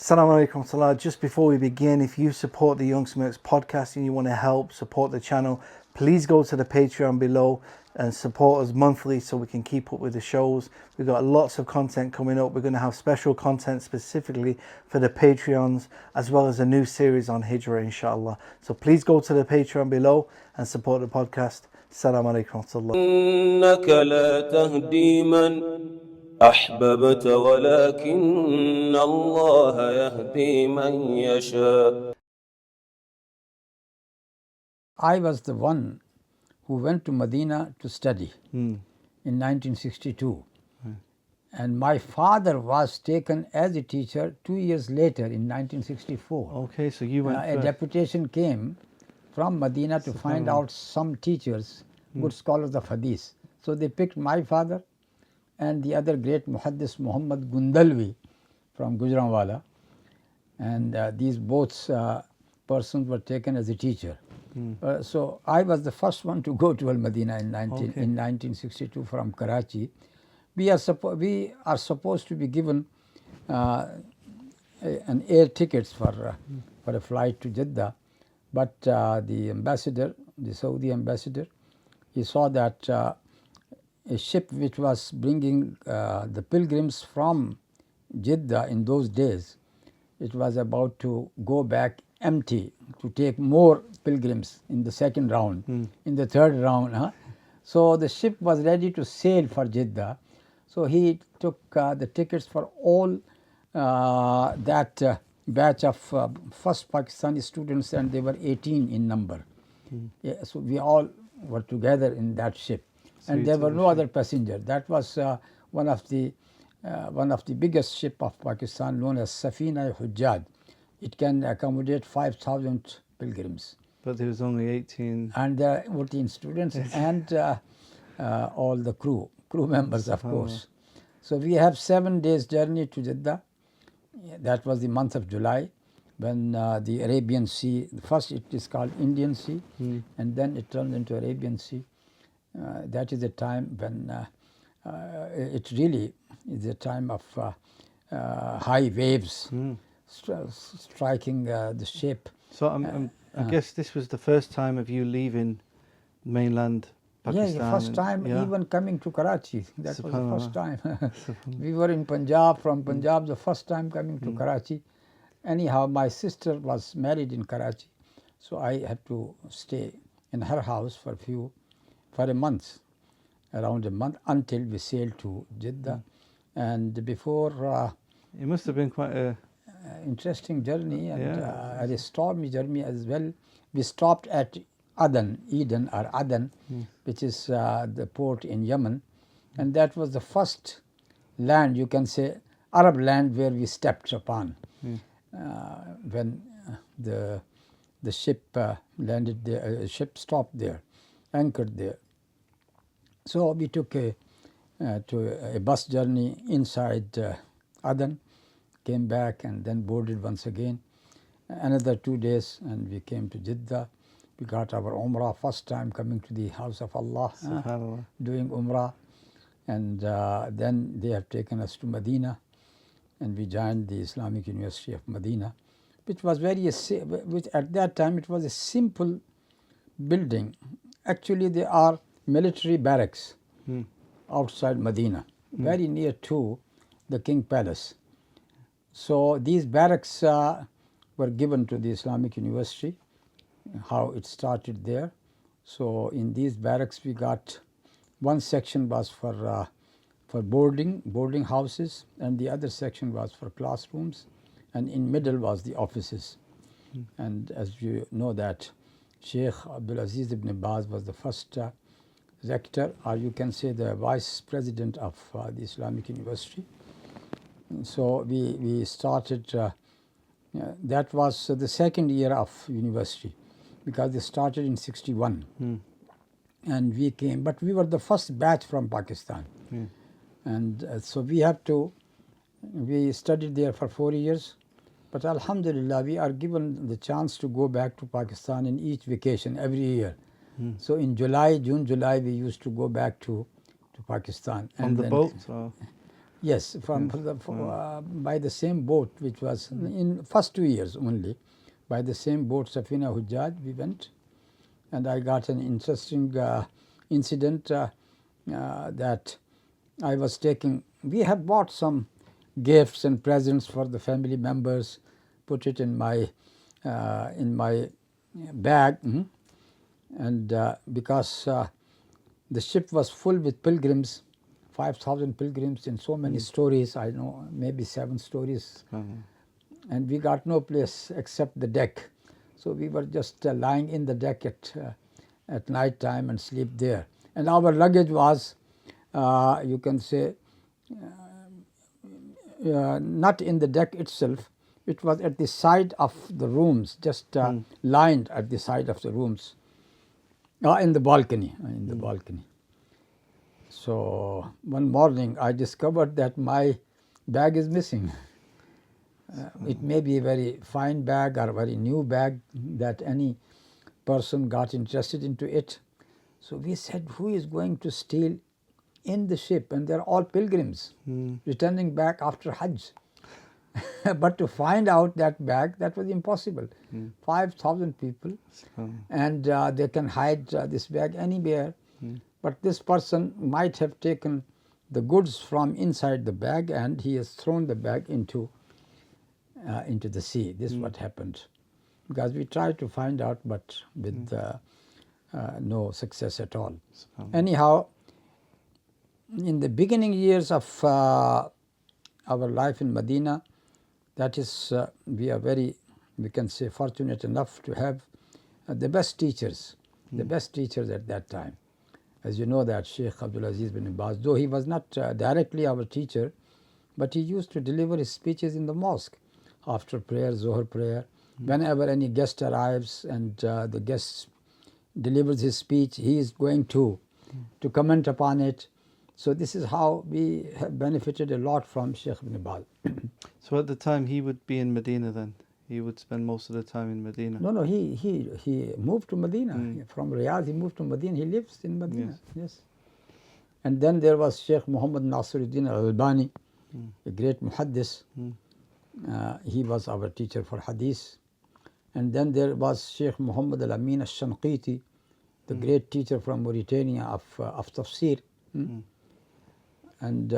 Assalamu alaikum salah. Just before we begin, if you support the Young Smirks podcast and you want to help support the channel, please go to the Patreon below and support us monthly so we can keep up with the shows. We've got lots of content coming up. We're going to have special content specifically for the Patreons, as well as a new series on Hijrah, inshallah. So please go to the Patreon below and support the podcast. Assalamu alaikum salah. إنك لا تهدي من أحببت ولكن الله يهدي من يشاء. I was the one who went to Medina to study in 1962. And my father was taken as a teacher 2 years later in 1964. Okay, so you went A deputation came from Medina to find out some teachers, good scholars of Hadith. So they picked my father and the other great Muhaddis Muhammad Gundalvi from Gujranwala. And these both persons were taken as a teacher. So I was the first one to go to Al-Madina in 1962 from Karachi. We are supposed to be given an air tickets for a flight to Jeddah, but the ambassador, the Saudi ambassador, he saw that a ship which was bringing the pilgrims from Jeddah in those days, it was about to go back empty to take more pilgrims in the second round, in the third round. So the ship was ready to sail for Jeddah. So he took the tickets for all that batch of first Pakistani students, and they were 18 in number. Yeah, so we all were together in that ship, and there were no other passenger. That was one of the biggest ship of Pakistan, known as Safina Hujjaj. It can accommodate 5,000 pilgrims. But there was only 18. And there are 14 students and all the crew members, of course. So we have 7 days journey to Jeddah. That was the month of July, when the Arabian Sea, first it is called Indian Sea, and then it turned into Arabian Sea. That is the time when it really is a time of high waves striking the ship. So I guess this was the first time of you leaving mainland Pakistan. Yeah, the first time even coming to Karachi. That was the first time. We were in Punjab, from Punjab, the first time coming to Karachi. Anyhow, my sister was married in Karachi, so I had to stay in her house for a month, around a month, until we sailed to Jeddah. And before... it must have been quite a... interesting journey and a stormy journey as well. We stopped at Eden, which is the port in Yemen, and that was the first land, you can say, Arab land where we stepped upon when the ship landed there. Ship stopped there, anchored there. So we took a bus journey inside Aden, came back and then boarded once again. Another 2 days and we came to Jeddah. We got our Umrah, first time coming to the house of Allah, doing Umrah. And then they have taken us to Medina, and we joined the Islamic University of Medina, which was which at that time it was a simple building. Actually, they are military barracks outside Medina, very near to the King Palace. So these barracks were given to the Islamic University, how it started there. So in these barracks we got, one section was for boarding houses, and the other section was for classrooms, and in middle was the offices. And as you know that Sheikh Abdul Aziz ibn Baz was the first rector, or you can say the vice president of the Islamic University. So we started, that was the second year of university, because they started in 61. And we came, but we were the first batch from Pakistan. And so we studied there for 4 years. But Alhamdulillah, we are given the chance to go back to Pakistan in each vacation every year. So in June, July, we used to go back to Pakistan. On the boat? Or? Yes, by the same boat, which was in first 2 years only, by the same boat, Safina Hujjaj, we went, and I got an interesting incident that I was taking. We had bought some gifts and presents for the family members, put it in my bag, and because the ship was full with pilgrims, 5,000 pilgrims in so many stories, I know maybe 7 stories, and we got no place except the deck. So we were just lying in the deck at night time and sleep there. And our luggage was, you can say, not in the deck itself. It was at the side of the rooms, just lined at the side of the rooms, in the balcony, So one morning I discovered that my bag is missing. It may be a very fine bag or a very new bag that any person got interested into it. So we said, who is going to steal in the ship? And they're all pilgrims returning back after Hajj. But to find out that bag, that was impossible. 5,000 people, and they can hide this bag anywhere. But this person might have taken the goods from inside the bag, and he has thrown the bag into the sea. This is what happened. Because we tried to find out, but with no success at all. Anyhow, in the beginning years of our life in Medina, that is, we are very, we can say, fortunate enough to have the best teachers at that time. As you know that Sheikh Abdul Aziz bin Baz, though he was not directly our teacher, but he used to deliver his speeches in the mosque after prayer, Zohar prayer. Whenever any guest arrives and the guest delivers his speech, he is going to comment upon it. So this is how we have benefited a lot from Sheikh ibn Baz. So at the time he would be in Medina then? He would spend most of the time in Medina? No, he moved to Medina. From Riyadh he moved to Medina. He lives in Medina, yes. And then there was Sheikh Muhammad Nasiruddin al-Albani, a great muhaddis. He was our teacher for hadith. And then there was Sheikh Muhammad al-Amin al-Shanqiti, the great teacher from Mauritania of tafsir. And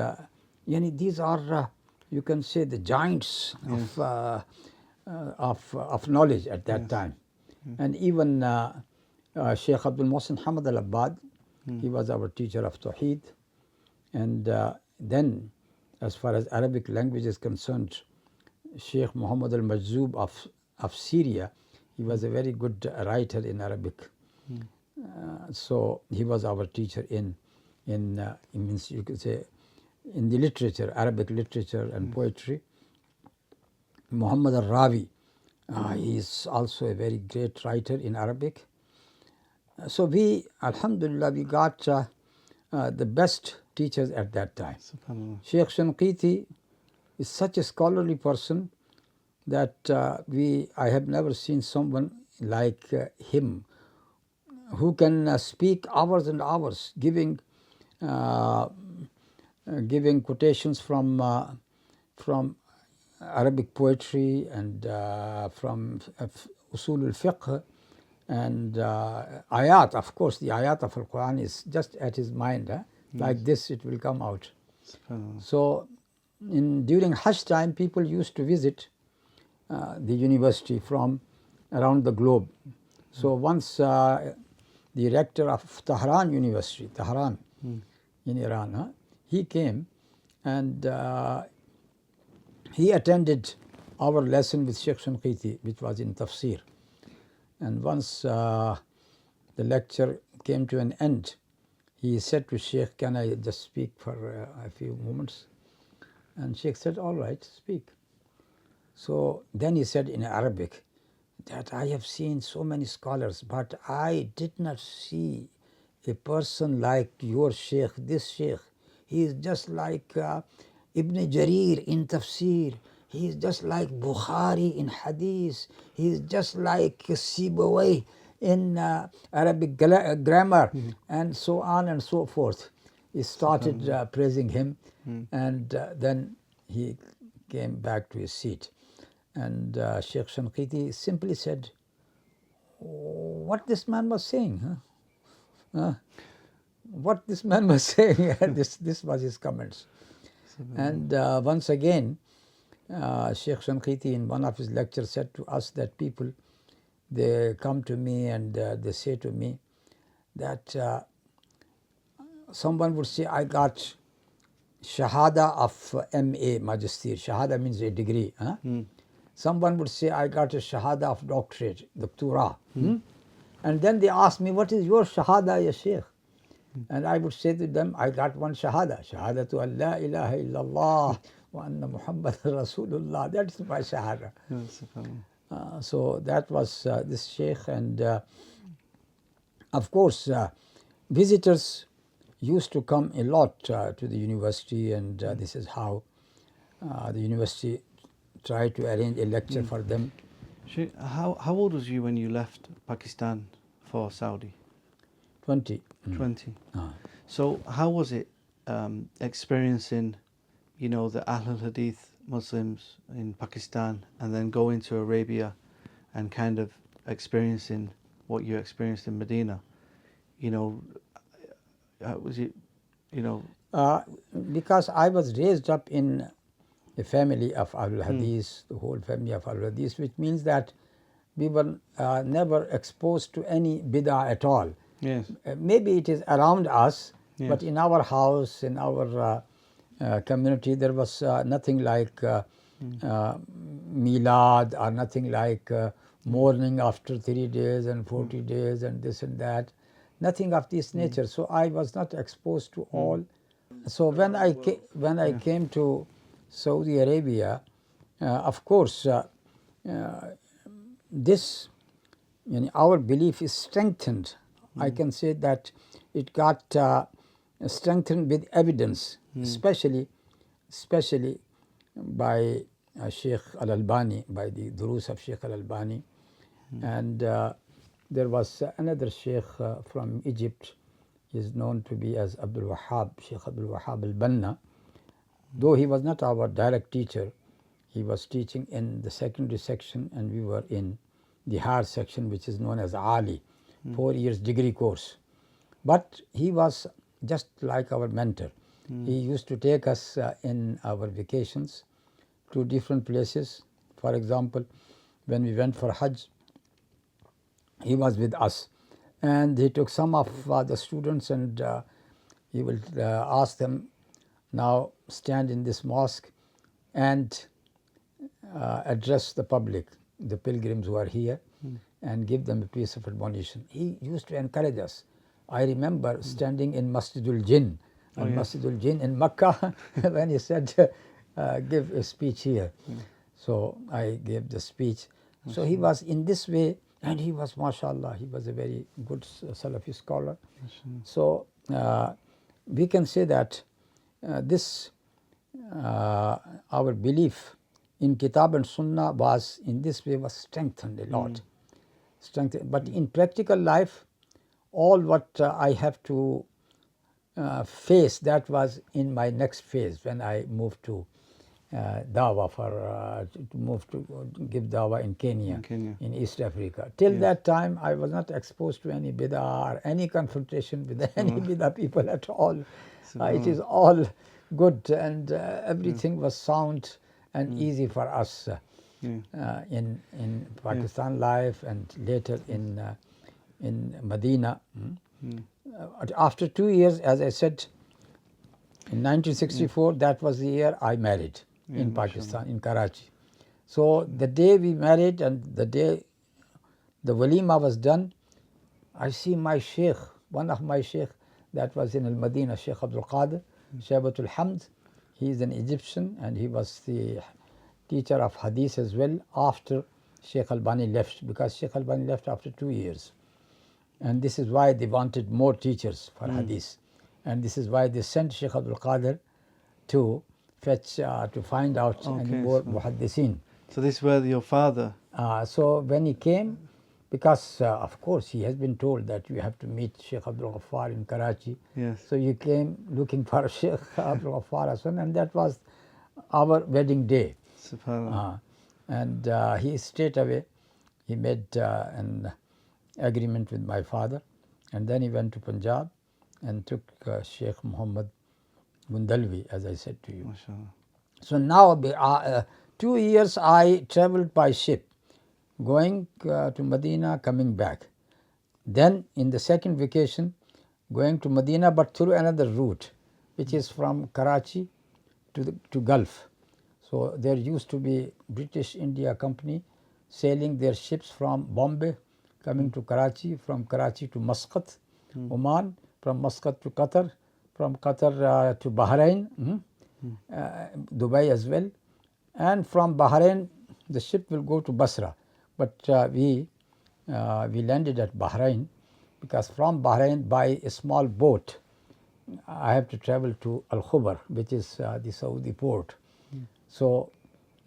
these are, you can say, the giants of knowledge at that time. And even Sheikh Abdul Mohsin Hamad al-Abbad, he was our teacher of Tawheed. And then, as far as Arabic language is concerned, Sheikh Muhammad al-Majzoub of Syria, he was a very good writer in Arabic. So he was our teacher in means you could say in the literature, Arabic literature and poetry. Muhammad al-Rawi, he is also a very great writer in Arabic. So we, alhamdulillah, we got the best teachers at that time. Sheikh Shanqiti is such a scholarly person that I have never seen someone like him, who can speak hours and hours, giving quotations from Arabic poetry and from usul al-fiqh and ayat. Of course, the ayat of al-Quran is just at his mind. Like this, it will come out. So during Hajj time, people used to visit the university from around the globe. So once the rector of Tehran University, Tehran in Iran, he came and he attended our lesson with Sheikh Shanqiti, which was in tafsir. And once the lecture came to an end, he said to Sheikh, "Can I just speak for a few moments?" And Sheikh said, "All right, speak." So then he said in Arabic that I have seen so many scholars, but I did not see a person like your Sheikh, this Sheikh. He is just like Ibn Jarir in tafsir. He is just like Bukhari in hadith. He is just like Sibawayh in Arabic grammar, and so on and so forth. he started praising him, and then he came back to his seat. And Sheikh Shanqiti simply said, what this man was saying, what this man was saying. This was his comments. And once again, Sheikh Shanqiti in one of his lectures said to us that people, they come to me and they say to me that someone would say, I got Shahada of MA, Magister. Shahada means a degree. Someone would say, I got a Shahada of doctorate, Doctora. And then they ask me, what is your Shahada, ya Sheikh? And I would say to them, I got one Shahada. Shahadatu an la ilaha illallah wa anna Muhammad Rasulullah. That is my Shahada. So that was this Sheikh. And of course, visitors used to come a lot to the university, and this is how the university tried to arrange a lecture for them. How old was you when you left Pakistan for Saudi? 20. 20. So how was it experiencing, the Ahlul Hadith Muslims in Pakistan, and then going to Arabia and kind of experiencing what you experienced in Medina? Was it, Because I was raised up in a family of Ahlul Hadith, the whole family of Ahlul Hadith, which means that we were never exposed to any bid'ah at all. Yes. Maybe it is around us, but in our house, in our community, there was nothing like milad, or nothing like mourning after 3 days and 40 days and this and that. Nothing of this nature. So I was not exposed to all. So when I came to Saudi Arabia, of course, this, our belief is strengthened. I can say that it got strengthened with evidence, especially by Sheikh Al-Albani, by the durus of Sheikh Al-Albani. And there was another Sheikh from Egypt. He is known to be as Abdul Wahhab, Sheikh Abdul Wahhab Al-Banna. Though he was not our direct teacher, he was teaching in the secondary section, and we were in the higher section, which is known as Ali, 4 years degree course. But he was just like our mentor. He used to take us in our vacations to different places. For example, when we went for Hajj, he was with us, and he took some of the students, and he will ask them, now stand in this mosque and address the public, the pilgrims who are here, and give them a piece of admonition. He used to encourage us. I remember standing in Masjidul Jinn, Masjidul Jinn in Makkah, when he said, give a speech here. So I gave the speech. So he was in this way, and he was, mashallah, he was a very good Salafi scholar. So we can say that this, our belief in Kitab and Sunnah was, in this way, was strengthened a lot. Strengthened. But in practical life, all what I have to face, that was in my next phase when I moved to Dawah to move to give Dawah in Kenya, in East Africa. Till that time, I was not exposed to any bid'ah or any confrontation with any bid'ah people at all. It is all good, and everything was sound and easy for us in Pakistan life, and later in Medina. After 2 years, as I said, in 1964, that was the year I married in Pakistan, in Karachi. So the day we married and the day the walima was done, I see my Sheikh, one of my Sheikh that was in Al-Madina, Sheikh Abdul Qadir, Shaybatul Hamd. He is an Egyptian, and he was the teacher of Hadith as well after Sheikh Albani left, because Sheikh Albani left after 2 years. And this is why they wanted more teachers for Hadith. And this is why they sent Sheikh Abdul Qadir to fetch, to find out any more muhaddithin. So this was your father? So when he came, because of course he has been told that you have to meet Sheikh Abdul Ghaffar in Karachi. Yes. So you came looking for Sheikh Abdul Ghaffar Hassan, and that was our wedding day. Subhanallah. And he straight away, he made an agreement with my father, and then he went to Punjab and took Sheikh Muhammad Gundalvi, as I said to you. MashaAllah. So now 2 years I travelled by ship, going to Medina, coming back. Then in the second vacation, going to Medina, but through another route, which is from Karachi to Gulf. So there used to be British India Company sailing their ships from Bombay, coming to Karachi, from Karachi to Muscat, Oman, from Muscat to Qatar, from Qatar to Bahrain, Dubai as well, and from Bahrain the ship will go to Basra. But we landed at Bahrain, because from Bahrain by a small boat I have to travel to Al Khubar, which is the Saudi port. So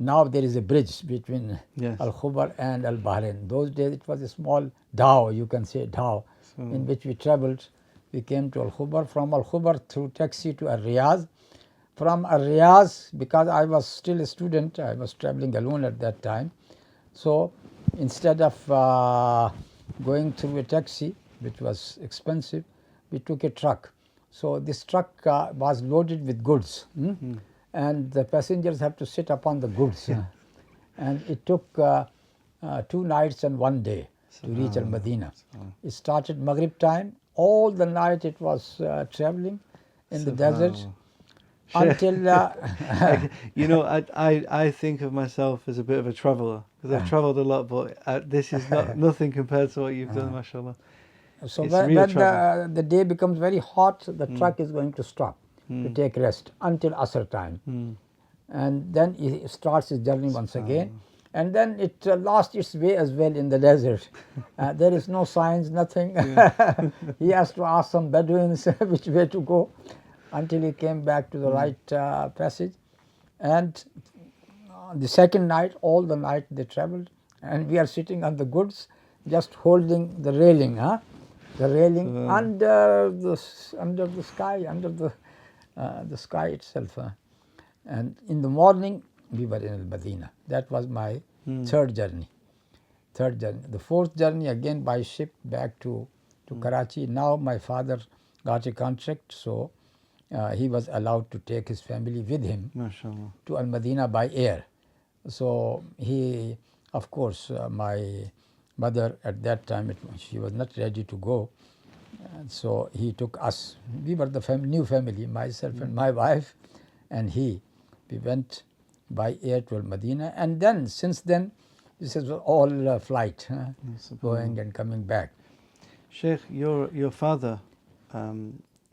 now there is a bridge between Yes. Al Khubar and Al Bahrain. Those days it was a small dhow, you can say dhow, in which we travelled. We came to Al Khubar, from Al Khubar through taxi to Al Riyaz. From Al Riyaz, because I was still a student, I was travelling alone at that time. So instead of going through a taxi, which was expensive, we took a truck. So this truck was loaded with goods, and the passengers have to sit upon the goods. And it took 2 nights and 1 day to reach Al Madina. It started Maghrib time. All the night it was travelling in the desert until you know, I think of myself as a bit of a traveller, because I've travelled a lot, but this is nothing compared to what you've done, mashallah. So It's when real travel. the day becomes very hot, the truck is going to stop to take rest until Asr time. And then it starts its journey once again. And then it lost its way as well in the desert. There is no signs, nothing. He has to ask some Bedouins which way to go, until he came back to the right passage. And the second night, all the night they travelled, and we are sitting on the goods, just holding the railing, the railing under the sky, under the sky itself. And in the morning we were in Al Madina. That was my third journey. The fourth journey again by ship back to Karachi. Now my father got a contract, so he was allowed to take his family with him MashaAllah. to Al Madina by air. So he, of course, my mother at that time, she was not ready to go. So he took us. We were the new family, myself and my wife and he. We went by air to Al Madina, and then since then this is all flight, going and coming back. Sheikh, your father,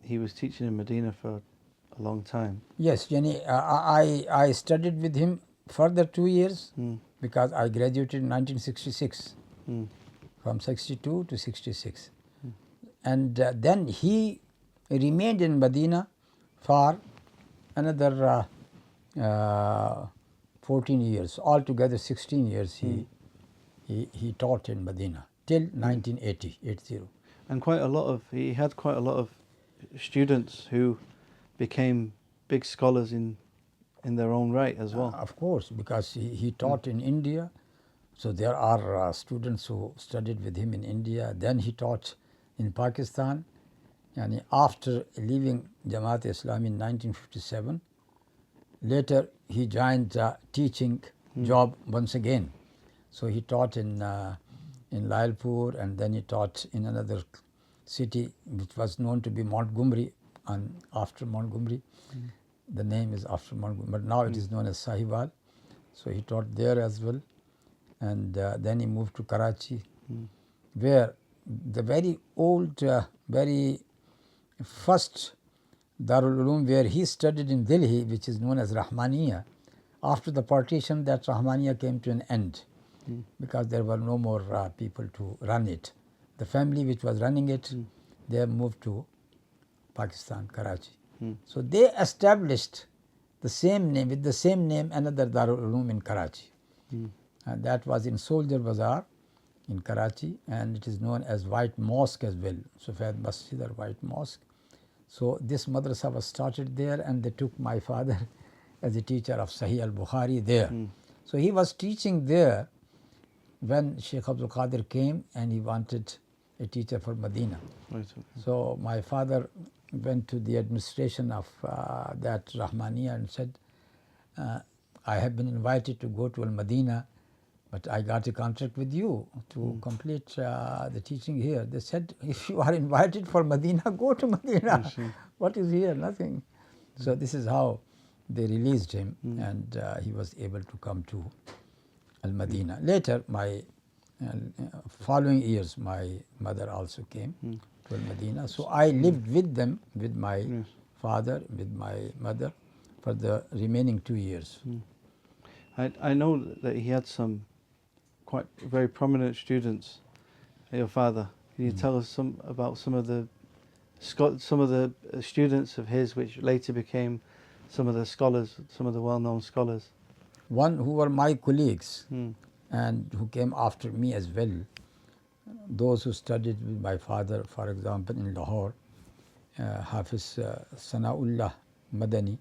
he was teaching in Medina for a long time. Yes, Yani, I studied with him further 2 years, because I graduated in 1966, from 62 to 66. And then he remained in Medina for another 14 years, altogether 16 years he taught in Medina till 1980. And he had quite a lot of students who became big scholars in their own right as well. Of course, because he taught in India, so there are students who studied with him in India. Then he taught in Pakistan, and after leaving Jamaat Islam in 1957, later he joined teaching job once again. So he taught in Lailpur, and then he taught in another city which was known to be Montgomery, and after Montgomery. The name is after Montgomery, but now it is known as Sahibal. So he taught there as well, and then he moved to Karachi, where the very old, very first Darul Uloom where he studied in Delhi, which is known as Rahmaniya. After the partition, that Rahmaniya came to an end, because there were no more people to run it. The family which was running it, they moved to Pakistan, Karachi. So they established the same name, with the same name, another Darul Uloom in Karachi. And that was in Soldier Bazaar, in Karachi, and it is known as White Mosque as well, Suhaib Masjid or White Mosque. So this madrasa was started there, and they took my father as a teacher of Sahih al-Bukhari there. So he was teaching there when Sheikh Abdul Qadir came and he wanted a teacher for Medina. Right. So my father went to the administration of that Rahmaniya and said, I have been invited to go to Al-Madina, but I got a contract with you to complete the teaching here. They said, if you are invited for Medina, go to Medina. What is here? Nothing. So this is how they released him, and he was able to come to Al-Madina. Later, my following years, my mother also came to Al-Madina. So I lived with them, with my father, with my mother, for the remaining 2 years. I know that he had some quite very prominent students, your father. Can you tell us about some of the students of his which later became some of the scholars, some of the well-known scholars? One who were my colleagues and who came after me as well. Those who studied with my father, for example, in Lahore, Hafiz Sanaullah Madani.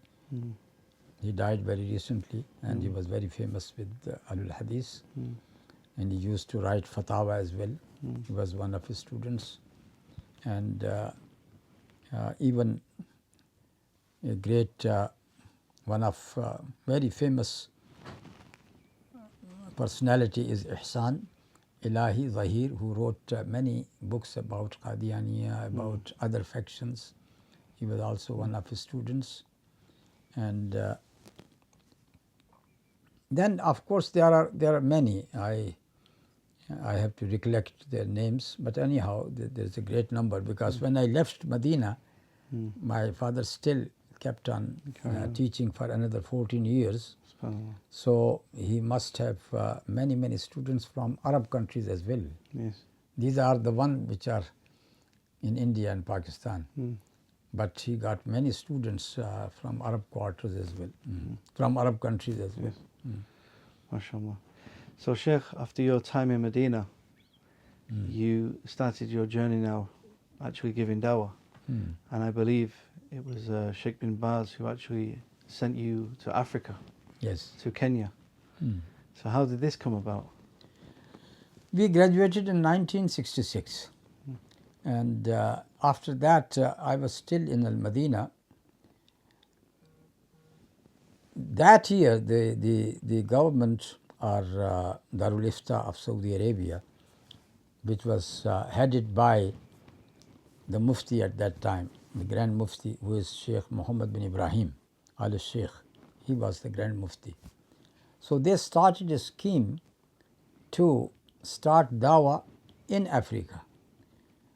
He died very recently, and he was very famous with Ahlul Hadith, and he used to write Fatawa as well. He was one of his students, and even a great, one of very famous personality is Ihsan Ilahi Zahir, who wrote many books about Qadianiya, about other factions. He was also one of his students. And then, of course, there are many. I have to recollect their names, but anyhow, there is a great number, because when I left Medina, my father still kept on teaching for another 14 years. So he must have many students from Arab countries as well. Yes. These are the ones which are in India and Pakistan. But he got many students from Arab quarters as well, from Arab countries as well. Yes. MashaAllah. So Sheikh, after your time in Medina, you started your journey now actually giving Dawah. And I believe it was Sheikh bin Baz who actually sent you to Africa, Yes. to Kenya. So how did this come about? We graduated in 1966. And after that, I was still in Al-Madina. That year, the government or Darul Ifta of Saudi Arabia, which was headed by the Mufti at that time, the Grand Mufti, who is Sheikh Muhammad bin Ibrahim al-Sheikh. He was the Grand Mufti. So they started a scheme to start Dawah in Africa,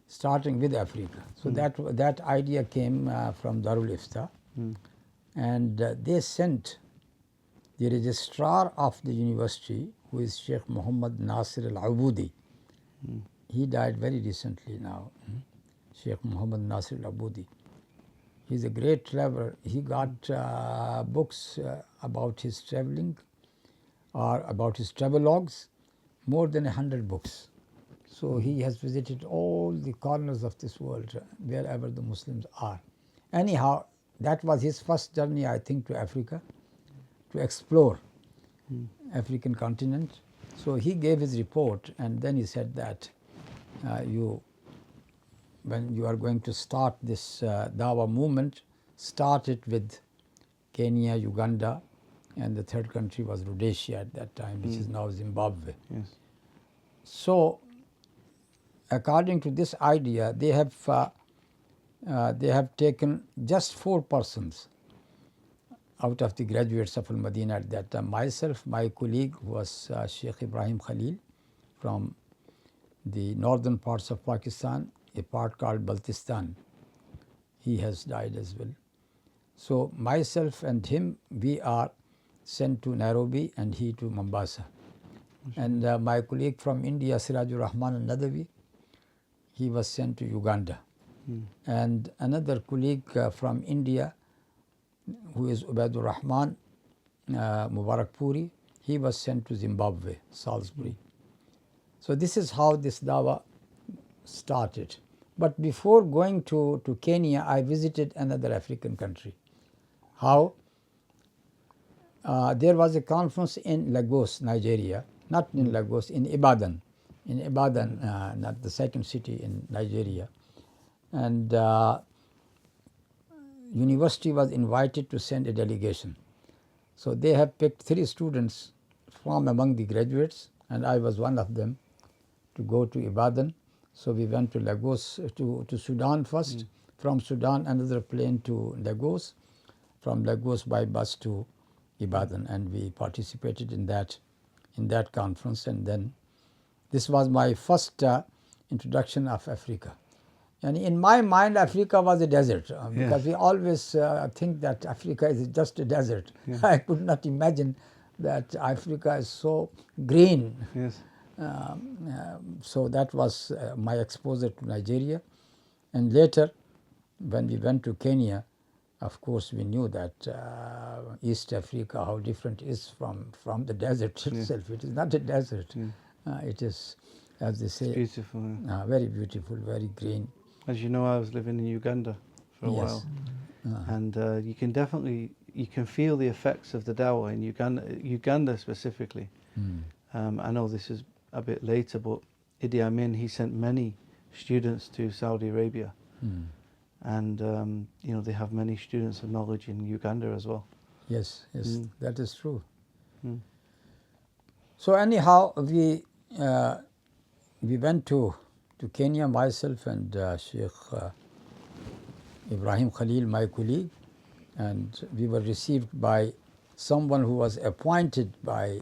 starting with Africa. So that idea came from Darul Ifta, and they sent the registrar of the university, who is Sheikh Muhammad Nasir al-Abudi. He died very recently now, Sheikh Muhammad Nasir al-Abudi. He's a great traveler. He got books about his traveling or about his travelogues, more than 100 books. So he has visited all the corners of this world, wherever the Muslims are. Anyhow, that was his first journey, I think, to Africa, to explore African continent. So he gave his report, and then he said that when you are going to start this Dawah movement, start it with Kenya, Uganda, and the third country was Rhodesia at that time, which is now Zimbabwe. Yes. So, according to this idea, they have taken just 4 persons out of the graduates of Al-Madina at that time. Myself, my colleague was Sheikh Ibrahim Khalil from the northern parts of Pakistan, a part called Baltistan. He has died as well. So myself and him, we are sent to Nairobi and he to Mombasa. And my colleague from India, Sirajur Rahman al-Nadawi, he was sent to Uganda. And another colleague from India, who is Ubaidur Rahman Mubarakpuri, he was sent to Zimbabwe, Salisbury. So this is how this Dawah started. But before going to Kenya, I visited another African country. How? There was a conference in Lagos, Nigeria, not in Lagos, in Ibadan, not the second city in Nigeria. And university was invited to send a delegation. So they have picked 3 students from among the graduates, and I was one of them, to go to Ibadan. So we went to Lagos, to Sudan first, from Sudan another plane to Lagos, from Lagos by bus to Ibadan, and we participated in that conference. And then this was my first introduction of Africa. And in my mind, Africa was a desert, because we always think that Africa is just a desert. I could not imagine that Africa is so green. Yes. So that was my exposure to Nigeria. And later, when we went to Kenya, of course, we knew that East Africa, how different it is from the desert itself. It is not a desert. It is, as they say, It's beautiful. very beautiful, very green. As you know, I was living in Uganda for a while, and you can feel the effects of the Dawah in Uganda specifically. I know this is a bit later, but Idi Amin, he sent many students to Saudi Arabia, and they have many students of knowledge in Uganda as well. Yes, that is true. So anyhow, we went to Kenya, myself and Sheikh Ibrahim Khalil, my colleague, and we were received by someone who was appointed by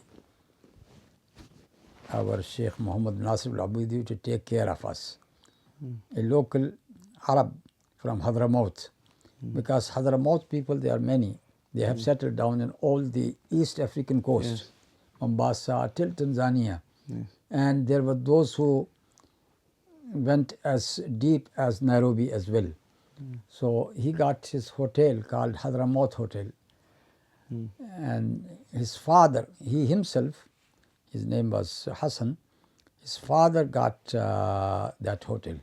our Sheikh Muhammad Nasir al-Abudi to take care of us, a local Arab from Hadramaut, because Hadramaut people, they are many. They have settled down in all the East African coast, Mombasa till Tanzania, and there were those who went as deep as Nairobi as well. So he got his hotel called Hadramaut Hotel, and his father, he himself, his name was Hassan, his father got that hotel.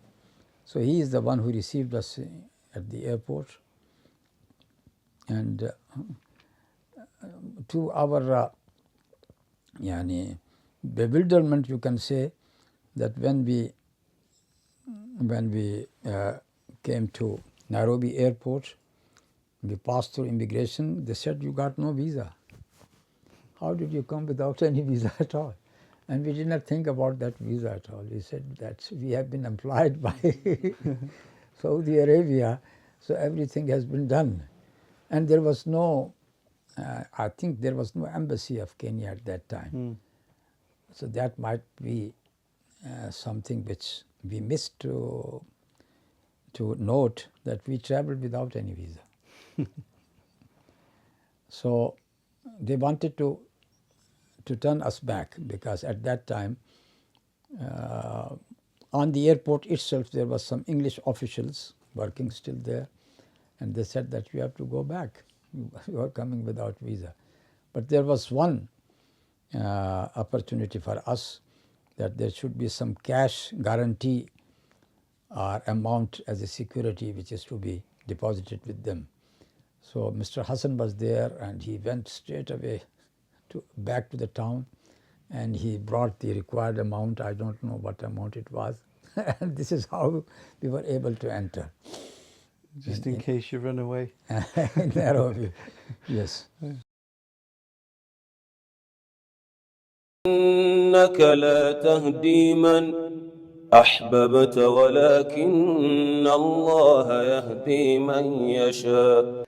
So he is the one who received us at the airport. And to our bewilderment, you can say, that when we came to Nairobi airport, we passed through immigration. They said, "You got no visa. How did you come without any visa at all?" And we did not think about that visa at all. We said that we have been employed by Saudi Arabia, so everything has been done. And there was no, I think there was no embassy of Kenya at that time. So that might be something which we missed to note, that we traveled without any visa. So they wanted to turn us back, because at that time on the airport itself there was some English officials working still there, and they said that you have to go back. You are coming without visa. But there was one opportunity for us, that there should be some cash guarantee or amount as a security which is to be deposited with them. So Mr. Hassan was there, and he went straight away back to the town, and he brought the required amount. I don't know what amount it was. And this is how we were able to enter. Just in case you run away. In Nairobi, yes. إنك لا تهدي من أحببت ولكن الله يهدي من يشاء